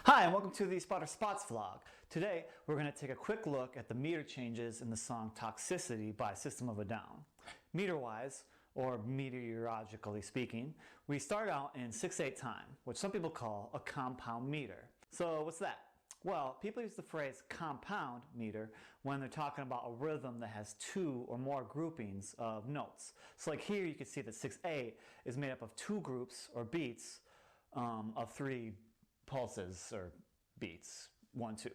Hi, and welcome to the Spotter Spots vlog. Today, we're going to take a quick look at the meter changes in the song Toxicity by System of a Down. Meter-wise, or meteorologically speaking, we start out in 6/8 time, which some people call a compound meter. So what's that? Well, people use the phrase compound meter when they're talking about a rhythm that has two or more groupings of notes. So like here you can see that 6/8 is made up of two groups or beats of three pulses or beats, 1, 2.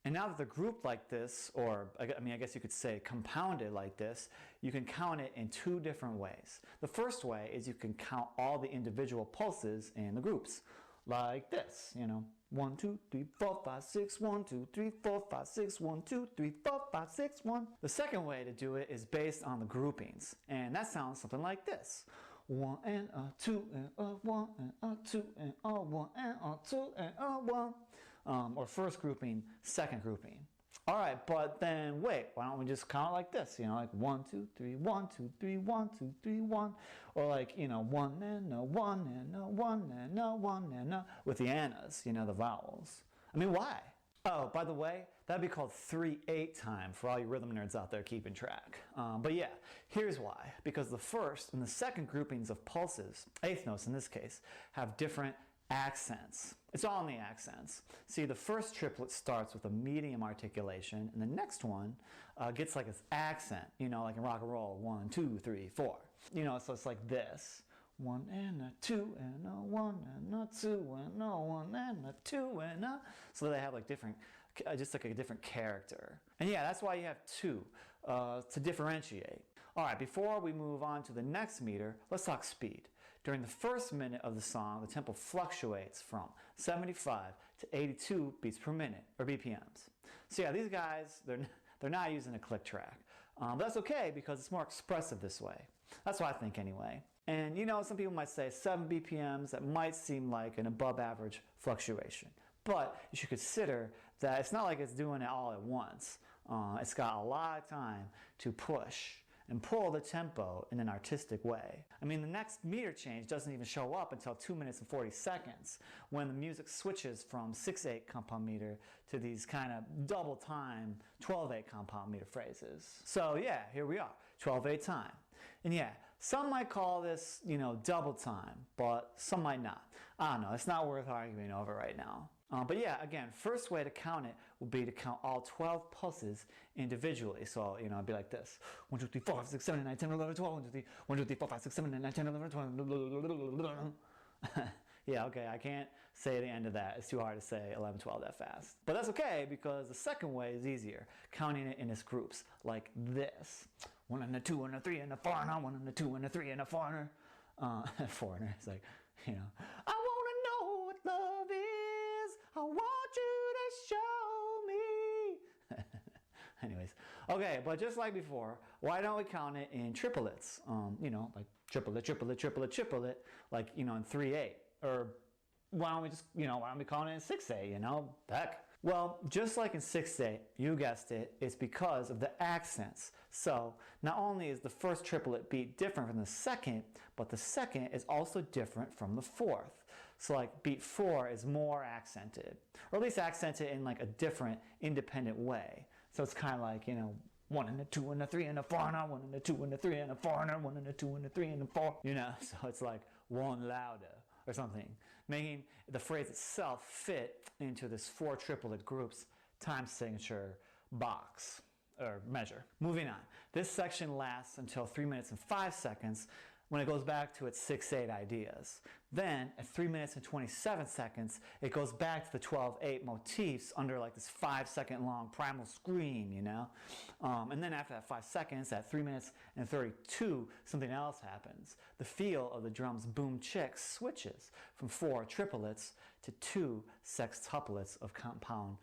And now that they're grouped like this, or I guess you could say compounded like this, you can count it in two different ways. The first way is you can count all the individual pulses in the groups, like this, 1, 2, 3, 4, 5, 6, 1, 2, 3, 4, 5, 6, 1, 2, 3, 4, 5, 6, 1. The second way to do it is based on the groupings, and that sounds something like this. 1 and a 2 and a 1 and a 2 and a 1 and a 2 and a 1. Or first grouping, second grouping. All right, but then wait, why don't we just count it like this? Like 1, 2, 3, 1, 2, 3, 1, 2, 3, 1. Or like, 1 and a 1 and a 1 and a 1 and a, with the annas, the vowels. Why? Oh, by the way, that'd be called 3/8 time for all you rhythm nerds out there keeping track. But yeah, here's why. Because the first and the second groupings of pulses, eighth notes in this case, have different accents. It's all in the accents. See, the first triplet starts with a medium articulation, and the next one gets like its accent, like in rock and roll, 1, 2, 3, 4. So it's like this. 1 and a 2 and a 1 and a 2 and a 1 and a 2 and a. So they have like different, just like a different character. And yeah, that's why you have two, to differentiate. All right, before we move on to the next meter, let's talk speed. During the first minute of the song, the tempo fluctuates from 75 to 82 beats per minute, or BPMs. So yeah, these guys, they're not using a click track. But that's okay because it's more expressive this way. That's what I think anyway. And some people might say 7 BPMs, that might seem like an above average fluctuation. But you should consider that it's not like it's doing it all at once. It's got a lot of time to push and pull the tempo in an artistic way. The next meter change doesn't even show up until 2 minutes and 40 seconds when the music switches from 6/8 compound meter to these kind of double time 12/8 compound meter phrases. So yeah, here we are, 12/8 time. And yeah, some might call this, double time, but some might not. I don't know, it's not worth arguing over right now. But yeah, again, first way to count it would be to count all 12 pulses individually. So, it'd be like this. 1, 2, 3, 4, 5, 6, 7, 8, 9, 10, 11, 12. 1, 2, 3, 1, 2, 3, 4, 5, 6, 7, 8, 9, 10, 11, 12. Yeah, okay, I can't say the end of that. It's too hard to say 11, 12 that fast. But that's okay because the second way is easier, counting it in its groups, like this. 1 and a 2 and a 3 and a 4 and a 1 and a 2 and a 3 and a 4. Foreigner, it's like, I want to know what love is. I want you to show me. Anyways, okay, but just like before, why don't we count it in triplets? Like triplet, triplet, triplet, triplet, like, in 3/8. Or why don't we just, why don't we count it in 6/8, heck. Well, just like in 6/8, you guessed it, it's because of the accents. So not only is the first triplet beat different from the second, but the second is also different from the fourth. So like beat 4 is more accented, or at least accented in like a different independent way. So it's kind of like, 1 and a 2 and a 3 and a 4 and a 1 and a 2 and a 3 and a 4 and a 1 and a 2 and a 3 and a 4. So it's like one louder or something, making the phrase itself fit into this 4 triplet groups time signature box or measure. Moving on, this section lasts until 3 minutes and 5 seconds when it goes back to its 6/8 ideas. Then at 3 minutes and 27 seconds, it goes back to the 12/8 motifs under like this 5-second long primal scream, And then after that 5 seconds, at 3 minutes and 32, something else happens. The feel of the drum's boom chick switches from 4 triplets to 2 sextuplets of compound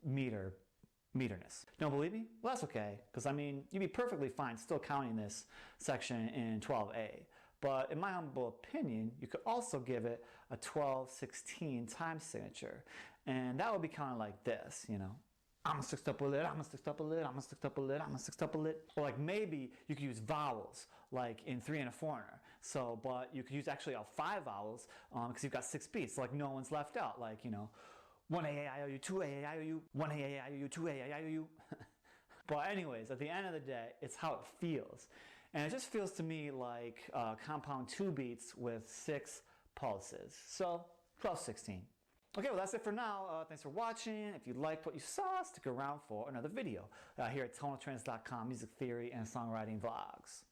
meterness. Don't believe me? Well, that's okay, because you'd be perfectly fine still counting this section in 12/8. But in my humble opinion, you could also give it a 12/16 time signature. And that would be kind of like this, I'm a sextuplet, I'm a sextuplet, I'm a sextuplet, I'm a sextuplet. Or like maybe you could use vowels, like in 3 and a 4. So, but you could use actually all 5 vowels because you've got 6 beats, like no one's left out. Like, 1 1 A A I O U, 2 A A I O U, 1 A A I O U, 2 A A I O U. But anyways, at the end of the day, it's how it feels. And it just feels to me like compound 2 beats with 6 pulses. So 12, 16. Okay, well that's it for now. Thanks for watching. If you liked what you saw, stick around for another video here at tonaltrends.com, music theory and songwriting vlogs.